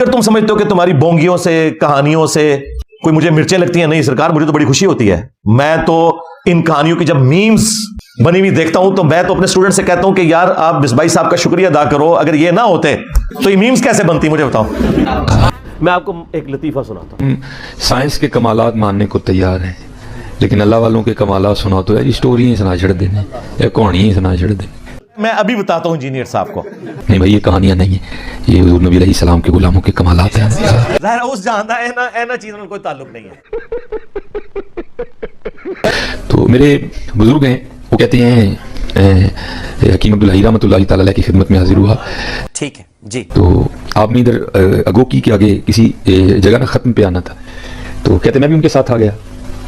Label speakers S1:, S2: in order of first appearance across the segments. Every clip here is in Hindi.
S1: अगर तुम समझते हो कि तुम्हारी बोंगियों से, कहानियों से कोई मुझे मिर्चें लगती हैं, नहीं सरकार, मुझे तो बड़ी खुशी होती है। मैं तो इन कहानियों की जब मीम्स बनी हुई देखता हूं तो मैं तो अपने स्टूडेंट से कहता हूं कि यार आप मिसबाई साहब का शुक्रिया अदा करो, अगर ये ना होते तो ये मीम्स कैसे बनती, मुझे बताओ। मैं आपको एक लतीफा सुनाता हूं।
S2: साइंस के कमालात मानने को तैयार हैं, लेकिन अल्लाह वालों के कमालात सुना तो यार स्टोरी ही सुना छड़ देने या कहानी ही सुना छड़ देने।
S1: मैं अभी बताता हूं इंजीनियर साहब को।
S2: नहीं भाई, ये कहानियां नहीं है, ये हुजूर नबी अलैहिस्सलाम के गुलामों के कमालात हैं।
S1: ज़ाहिर उस जानता है ना, ऐना चीज़ों में कोई ताल्लुक नहीं है।
S2: तो मेरे बुजुर्ग हैं, वो कहते हैं हकीम अब्दुल्लाही रहमतुल्लाहि तआला अलैह की खिदमत में हाजिर हुआ।
S1: ठीक है जी।
S2: तो आपने इधर अगोकी के आगे किसी जगह ना खत्म पे आना था, तो कहते मैं भी उनके साथ आ गया।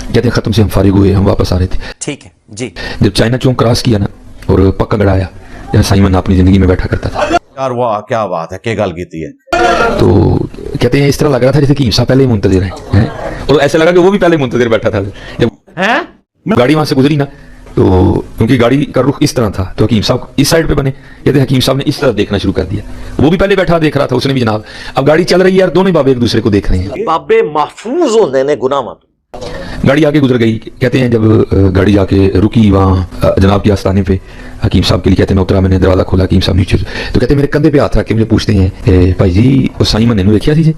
S2: कहते हैं खत्म से हम फारिग हुए, हम वापस आ रहे थे।
S1: ठीक है जी।
S2: जब चाइना चौक क्रॉस किया ना और पक्का गड़ाया जहाँ साइमन अपनी जिंदगी में बैठा करता था।
S1: यार वाह क्या बात है, क्या गाल की है।
S2: तो कहते हैं इस तरह लग रहा था जैसे कि ईसा पहले ही मुंतजिर है, और ऐसा लगा कि वो भी पहले मुंतजिर बैठा था। जब गाड़ी वहां से गुजरी ना, तो क्योंकि गाड़ी का रुख इस तरह था तो हकीम साहब इस साइड पे बने, कहते हकीम साहब ने इस तरफ देखना शुरू कर दिया। वो भी पहले बैठा देख रहा था, उसने भी जनाब। अब गाड़ी चल रही है यार, दोनों बाबे एक दूसरे को देख रहे हैं।
S1: बाबे महफूज होने ने गुनाह मत।
S2: गाड़ी आगे गुजर गई। कहते हैं जब गाड़ी जाके रुकी वहाँ जनाब के आस्थाने पे, हकीम साहब के लिए कहते हैं मैं उतरा, मैंने दरवाजा खोला, हकीम साहब नीचे। तो कहते मेरे कंधे पे हाथ रख के मुझे पूछते हैं भाई जी वो साइमन ने देखा थी?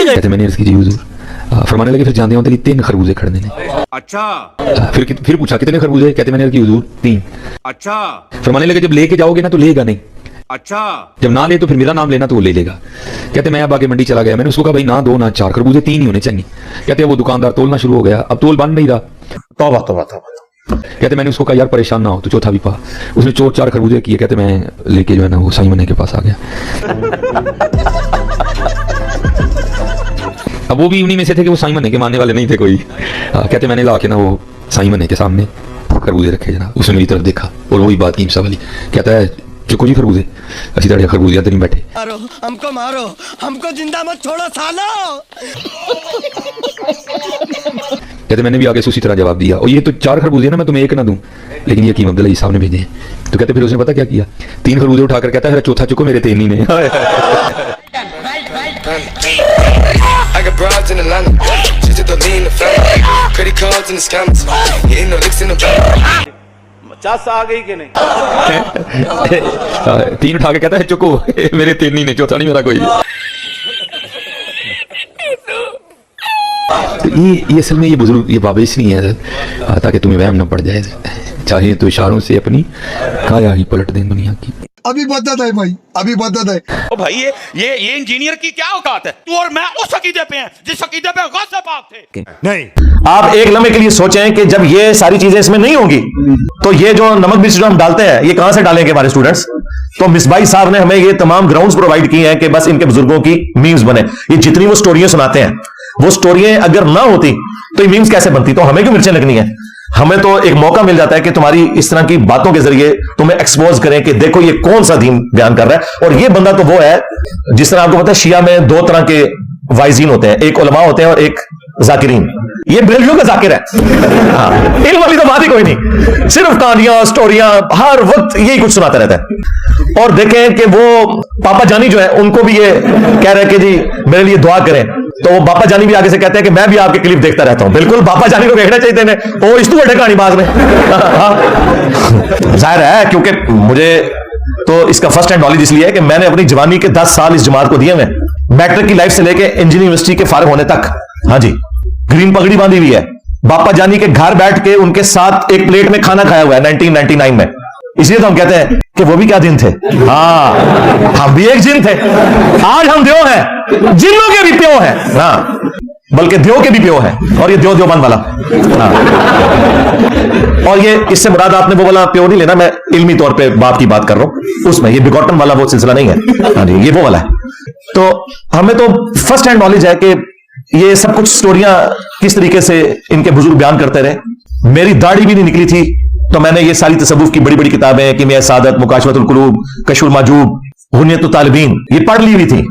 S2: कहते मैंने अर्ज़ की जी हुजूर। फरमाने लगे फिर जानते हो तेरी 3 खरबूजे खड़ने ने।
S3: अच्छा।
S2: फिर पूछा कितने खरबूजे? कहते मैंने अर्ज़ की हुजूर 3।
S3: अच्छा।
S2: फरमाने लगे जब लेके जाओगे ना तो लेगा नहीं,
S3: अच्छा।
S2: जब ना ले तो फिर मेरा नाम लेना तो वो ले लेगा। कहते मैं अब आगे मंडी चला गया, मैंने उसको कहा भाई ना 2 ना 4 खरबूजे 3 ही होने चाहिए। कहते वो दुकानदार तोलना शुरू हो गया, अब तोल बन नहीं रहा।
S1: तौबा तौबा तौबा।
S2: कहते मैंने उसको कहा यार परेशान ना हो, तो चौथा भी पा। उसने 4 खरबूजे किए। कहते मैं लेके जो है ना वो साइमन के पास आ गया। अब वो भी उन्हीं में से थे कि वो साइमन के मानने वाले नहीं थे कोई। कहते मैंने ला के ना वो साइमन के सामने खरबूजे रखे जनाब। उसने मेरी तरफ देखा और वही बात कीमसा वाली। कहता है चुको जी खरबूजे, अच्छी तरह खरबूजे अंदर नहीं बैठे।
S4: मारो हमको जिंदा मत छोड़ो सालो।
S2: कहते मैंने भी आगे से उसी तरह जवाब दिया, और ये तो 4 खरबूजे ना मैं तुम्हें 1 ना दूं, लेकिन ये हकीम अब्दुल्लाही साहब ने भेजे हैं। तो कहते फिर उसने पता क्या किया, 3 खरबूजे उठाकर कहता है चौथा चुको मेरे 3 ही ने।
S5: I got broads in Atlanta, just to lean the family, credit cards and the scammers, hitting the licks in the bank.
S3: 50 आ गई कि नहीं?
S2: 3 उठा के कहता है चुको मेरे 3 ही ने, चौथा नहीं मेरा कोई। तो ये असल में ये बुजुर्ग ये बाबे इसलिए है ताकि तुम्हें वहम न पड़ जाए, चाहे तो इशारों से अपनी काया ही पलट दें दुनिया की।
S4: अभी बदत है भाई, अभी बदत है।
S3: ओ भाई ये इंजीनियर की क्या औकात है? तू और मैं उस अकीदे पे हैं जिस अकीदे पे गौसे पाक थे।
S1: नहीं, आप एक लम्हे के लिए सोचें कि जब ये सारी चीजें इसमें नहीं होंगी तो ये जो नमक मिर्च जो हम डालते हैं ये कहां से डालेंगे हमारे स्टूडेंट्स? तो मिसबाई साहब ने हमें ये तमाम ग्राउंड्स प्रोवाइड किए हैं कि बस इनके बुजुर्गों की मीम्स बने। ये जितनी वो स्टोरियां सुनाते हैं, वो स्टोरियां अगर ना होती तो ये मीम्स कैसे बनती? तो हमें क्यों मिर्चें लगनी है? हमें तो एक मौका मिल जाता है कि तुम्हारी इस तरह की बातों के जरिए तुम्हें एक्सपोज करें कि देखो ये कौन सा दीन बयान कर रहा है। और ये बंदा तो वो है, जिस तरह आपको पता है शिया में 2 तरह के वाइजीन होते हैं, एक उलमा होते हैं और एक जाकिरीन। ये बेलजू का जाकिर है। हाँ, इल्म वाली तो बात ही कोई नहीं, सिर्फ कहानियां स्टोरियां हर वक्त यही कुछ सुनाता रहता है। और देखें कि वो पापा जानी जो है उनको भी ये कह रहे हैं कि जी मेरे लिए दुआ करें, तो वो बापा जानी भी आगे से कहते हैं कि मैं भी आपके क्लिप देखता रहता हूं। बिल्कुल बापा जानी को देखना चाहिए ने, वो इस बड़े कहानीबाज ने। जाहिर है, क्योंकि मुझे तो इसका फर्स्ट हैंड नॉलेज इसलिए है कि मैंने अपनी जवानी के 10 साल इस जमात को दिए हैं, मैट्रिक की लाइफ से लेके इंजीनियरिंग यूनिवर्सिटी के फारिग होने तक। हाँ जी, ग्रीन पगड़ी बांधी हुई है। बापा जानी के घर बैठ के उनके साथ एक प्लेट में खाना खाया हुआ है 1999 में। इसलिए तो हम कहते हैं कि वो भी क्या दिन थे। हाँ, हम भी एक जिन थे। आज हम द्यो हैं, जिन्नों के भी प्यो हैं। हाँ, बल्कि द्यो के भी प्यो हैं, और ये द्यो द्योबंद वाला। हाँ। और ये इससे मुराद आपने वो वाला प्यो नहीं लेना, मैं इल्मी तौर पे बाप की बात कर रहा हूं, उसमें ये बिगॉटन वाला वो सिलसिला नहीं है। हाँ जी, ये वो वाला है। तो हमें तो फर्स्ट हैंड नॉलेज है कि ये सब कुछ स्टोरियां किस तरीके से इनके बुजुर्ग बयान करते रहे। मेरी दाढ़ी भी नहीं निकली थी तो मैंने ये सारी तसव्वुफ की बड़ी बड़ी किताबें, कीमिया सादत, मुकाशफतुल कुलूब, कशफुल माजूब, हुनियतुत तालिबीन, ये पढ़ ली हुई थी।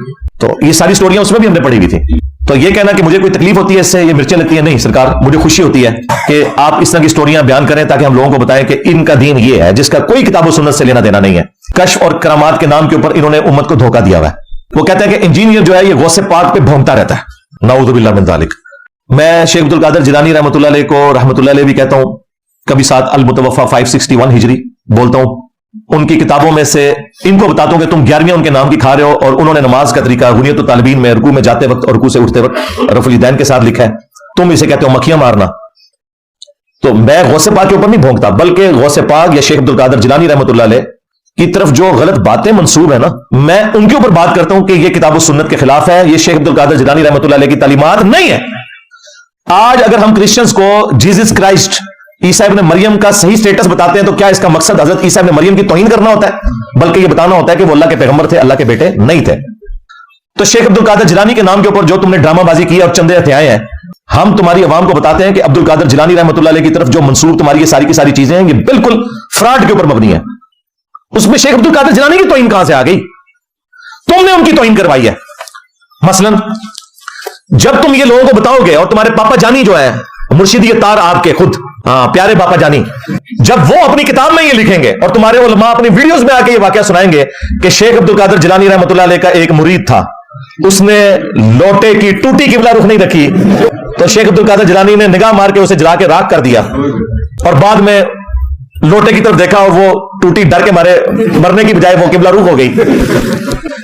S1: तो ये सारी स्टोरियां उसमें भी हमने पढ़ी हुई थी। तो ये कहना कि मुझे कोई तकलीफ होती है इससे, ये मिर्चें लगती है, नहीं सरकार, मुझे खुशी होती है कि आप इस तरह की स्टोरियां बयान करें ताकि हम लोगों को बताएं कि इनका दीन ये है जिसका कोई किताब सुन्नत से लेना देना नहीं है। कश्फ और करामात के नाम के ऊपर इन्होंने उम्मत को धोखा दिया हुआ है। वो कहते हैं कि इंजीनियर जो है ये गौसे पाक पे भौंकता रहता है, नाउज़ुबिल्लाह मिन ज़ालिक। मैं शेख अब्दुल कादिर जिलानी रहमतुल्लाह अलैह को रहमतुल्लाह अलैह भी कहता हूं, कभी साथ अल मुतवफ़ा 561 हिजरी बोलता हूं। उनकी किताबों में से इनको बताता हूं कि तुम 11वीं उनके नाम की खा रहे हो, और उन्होंने नमाज का तरीका गुनियत तालिबीन में रुकू में जाते वक्त और रुकू से उठते वक्त रफ़ुल यदैन के साथ लिखा है, तुम इसे कहते हो मक्खियां मारना। तो मैं गौसे पाक के ऊपर नहीं भोंकता, बल्कि गौसे पाक या शेख अब्दुल कादिर जिलानी रहमतुल्लाह अलैह की तरफ जो गलत बातें मंसूब है ना, मैं उनके ऊपर बात करता हूं कि यह किताब सुन्नत के खिलाफ है, यह शेख अब्दुल कादिर जिलानी रहमतुल्लाह अलैह की तालीमात नहीं है। आज अगर हम क्रिश्चियंस को जीसस क्राइस्ट ईसा इब्न मरियम का सही स्टेटस बताते हैं, तो क्या इसका मकसद हजरत ईसा इब्न मरियम की तौहीन करना होता है? बल्कि यह बताना होता है कि वो अल्लाह के पैगंबर थे, अल्लाह के बेटे नहीं थे। तो शेख अब्दुल कादिर जिलानी के नाम के ऊपर जो तुमने ड्रामाबाजी की और चंदे हथियाए हैं, हम तुम्हारी अवाम को बताते हैं कि अब्दुल कादिर जिलानी रहमतुल्लाह अलैह की तरफ जो मंसूब तुम्हारी ये सारी की सारी चीजें हैं, ये बिल्कुल फ्रॉड के ऊपर मबनी है। उसमें शेख अब्दुल कादिर जिलानी की तौहीन कहां से आ गई? तुमने उनकी तौहीन करवाई है। मसलन जब तुम ये लोगों को बताओगे, और तुम्हारे पापा जानी जो है मुर्शिदी तार आपके खुद, प्यारे पापा जानी, जब वो अपनी किताब में ये लिखेंगे और तुम्हारे उलमा अपनी वीडियोस में आके ये वाकया सुनाएंगे कि शेख अब्दुल कादिर जिलानी रहमतुल्लाह अलैह का एक मुरीद था, उसने लोटे की टूटी किबला रुख नहीं रखी, तो शेख अब्दुल कादिर जिलानी ने निगाह मार के उसे जला के राख कर दिया, और बाद में लोटे की तरफ देखा और वो टूटी डर के मारे मरने की बजाय वो किबला रुख हो गई।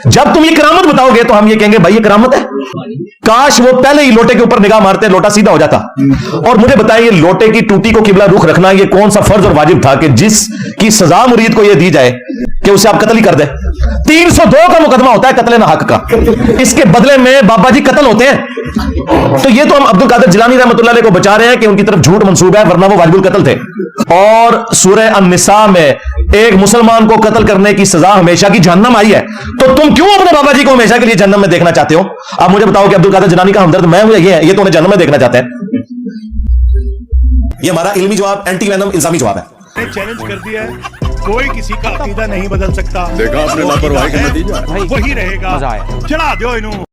S1: जब तुम ये करामत बताओगे तो हम ये कहेंगे भाई ये करामत है, काश वो पहले ही लोटे के ऊपर निगाह मारते, लोटा सीधा हो जाता। और मुझे बताइए, लोटे की टूटी को किबला रुख रखना ये कौन सा फर्ज और वाजिब था कि जिसकी सजा मुरीद को ये दी जाए कि उसे आप कत्ल ही कर दे? 302 का मुकदमा होता है कत्ल ना हक का, इसके बदले में बाबा जी कत्ल होते हैं। तो ये तो हम अब्दुल कादिर जिलानी रहमतुल्लाह अलैह को बचा रहे हैं कि उनकी तरफ झूठ मंसूब है, वरना वो वाजिबुल कत्ल थे। और सूरह अन-निसा में एक मुसलमान को कत्ल करने की सजा हमेशा की जहन्नम आई है, तो तुम क्यों अपने बाबा जी को हमेशा के लिए जहन्नम में देखना चाहते हो? अब मुझे बताओ कि अब्दुल कादिर जिलानी का हमदर्द मैं हूं या ये है? ये तो उन्हें जहन्नम में देखना चाहते हैं। ये हमारा इल्मी जवाब, एंटी वैनम इल्जामी जवाब है।
S6: चैलेंज कर दिया है, कोई किसी का अकीदा नहीं बदल सकता।
S7: देखा आपने लापरवाही का नतीजा,
S6: वही रहेगा। चढ़ा दो इन्हों।